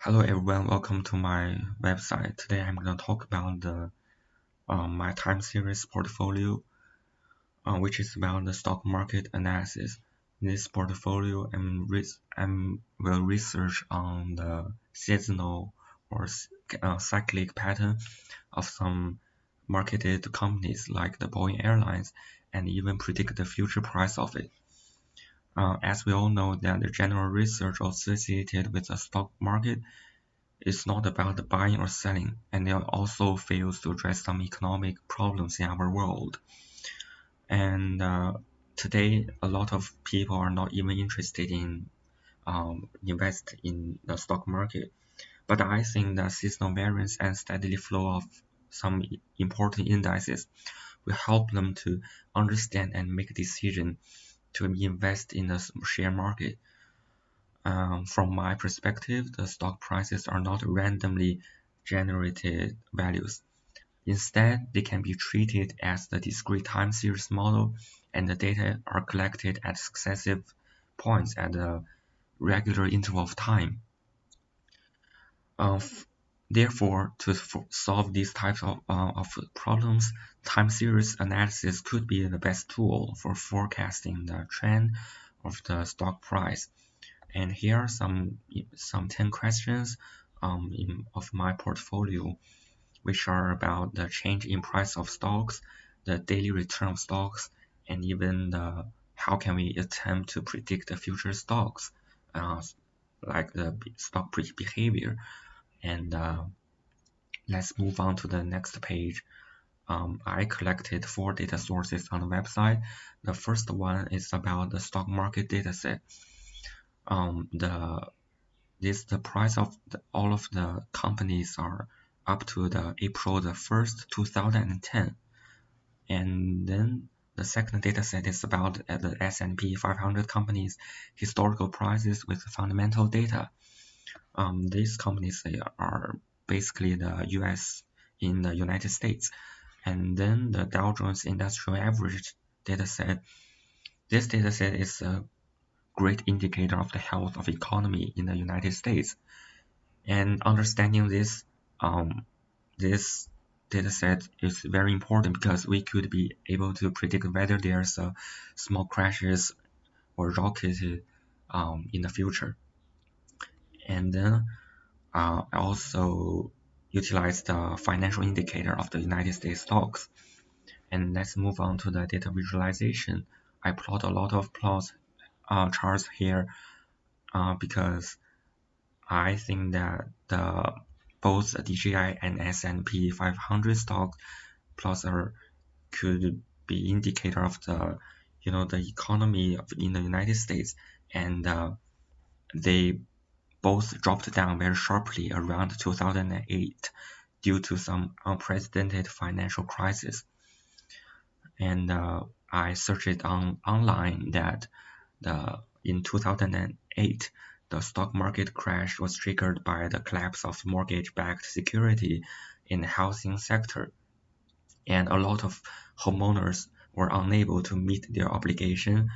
Hello everyone, welcome to my website. Today I'm going to talk about my time series portfolio, which is about the stock market analysis. In this portfolio, will research on the seasonal or cyclic pattern of some marketed companies like the Boeing Airlines, and even predict the future price of it. As we all know that the general research associated with the stock market is not about the buying or selling, and it also fails to address some economic problems in our world. And today, a lot of people are not even interested in invest in the stock market. But I think that seasonal variance and steady flow of some important indices will help them to understand and make a decision to invest in the share market. From my perspective, the stock prices are not randomly generated values. Instead, they can be treated as the discrete time series model, and the data are collected at successive points at a regular interval of time. Therefore, to solve these types of problems, time series analysis could be the best tool for forecasting the trend of the stock price. And here are some 10 questions of my portfolio, which are about the change in price of stocks, the daily return of stocks, and even how can we attempt to predict the future stocks, like the stock behavior. And let's move on to the next page. I collected 4 data sources on the website. The first one is about the stock market dataset. The price of all of the companies are up to the April the 1st, 2010. And then the second dataset is about the S&P 500 companies' historical prices with fundamental data. These companies are basically the US in the United States. And then the Dow Jones Industrial Average dataset. This dataset is a great indicator of the health of economy in the United States. And understanding this dataset is very important because we could be able to predict whether there's a small crashes or rocket in the future. And then I also utilize the financial indicator of the United States stocks. And let's move on to the data visualization. I plot a lot of charts here because I think that both the DJI and S&P 500 stock plots could be indicator of the economy in the United States, and they both dropped down very sharply around 2008 due to some unprecedented financial crisis. And I searched it online that in 2008 the stock market crash was triggered by the collapse of mortgage-backed security in the housing sector, and a lot of homeowners were unable to meet their obligation,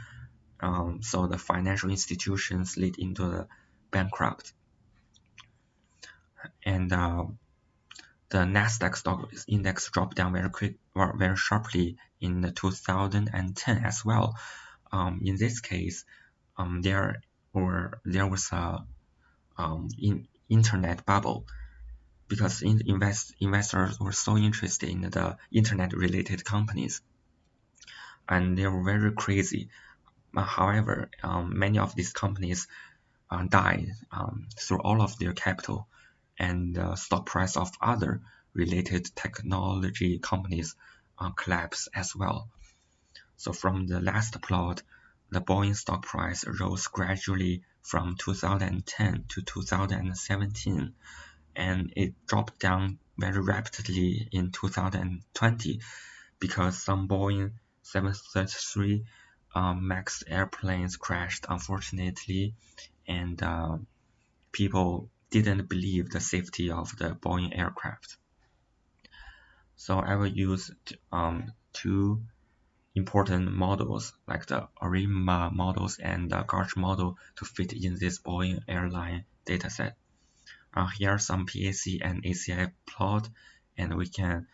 so the financial institutions slid into the bankrupt. And the Nasdaq stock index dropped down very sharply in 2010 as well. In this case, there was a internet bubble because investors were so interested in the internet-related companies, and they were very crazy. However, many of these companies died through all of their capital, and the stock price of other related technology companies collapsed as well. So from the last plot, the Boeing stock price rose gradually from 2010 to 2017, and it dropped down very rapidly in 2020 because some Boeing 737 MAX airplanes crashed, unfortunately, and people didn't believe the safety of the Boeing aircraft. So I will use 2 important models like the ARIMA models and the GARCH model to fit in this Boeing airline dataset. Here are some PAC and ACF plot, and we can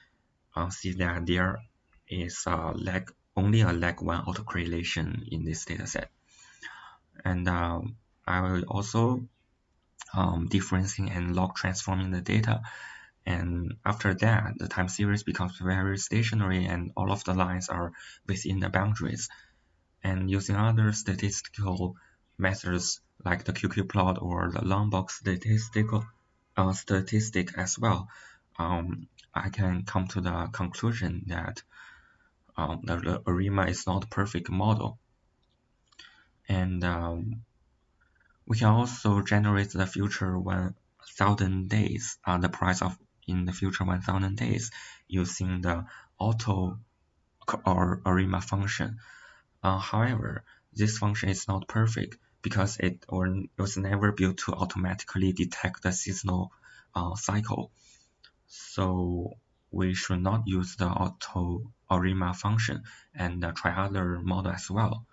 see that there is only a lag 1 autocorrelation in this dataset. And I will also differencing and log transforming the data. And after that, the time series becomes very stationary and all of the lines are within the boundaries. And using other statistical methods like the QQ plot or the long box statistic as well, I can come to the conclusion that the ARIMA is not a perfect model. And we can also generate the future 1,000 days, the price of in the future 1,000 days using the auto or ARIMA function. However, this function is not perfect because it was never built to automatically detect the seasonal cycle. So we should not use the auto ARIMA function and try other model as well.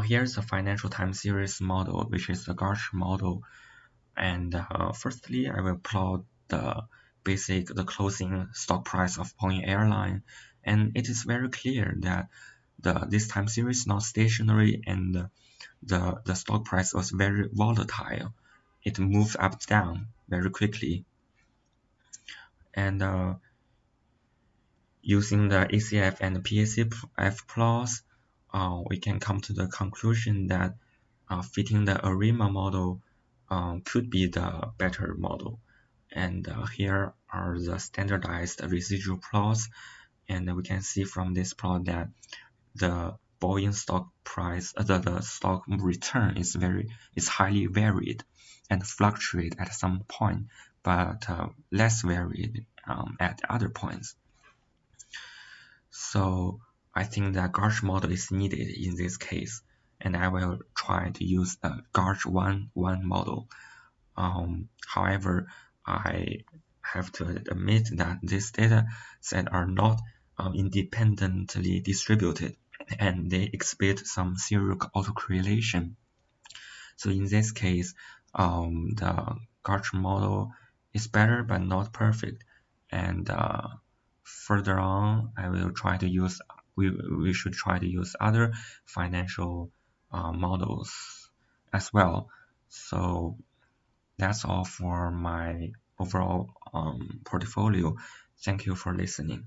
Here's a financial time series model, which is the Garch model. And firstly, I will plot the closing stock price of Boeing Airline. And it is very clear that this time series is not stationary and the stock price was very volatile. It moves up and down very quickly. And using the ACF and the PACF plots, we can come to the conclusion that fitting the ARIMA model could be the better model. And here are the standardized residual plots. And we can see from this plot that the Boeing stock price, the stock return is highly varied and fluctuate at some point, but less varied at other points. So I think that Garch model is needed in this case, and I will try to use the Garch 1.1 model. However, I have to admit that these data sets are not independently distributed, and they exhibit some serial autocorrelation. So in this case, the Garch model is better but not perfect. And further on, I will try to use we should try to use other financial models as well. So that's all for my overall portfolio. Thank you for listening.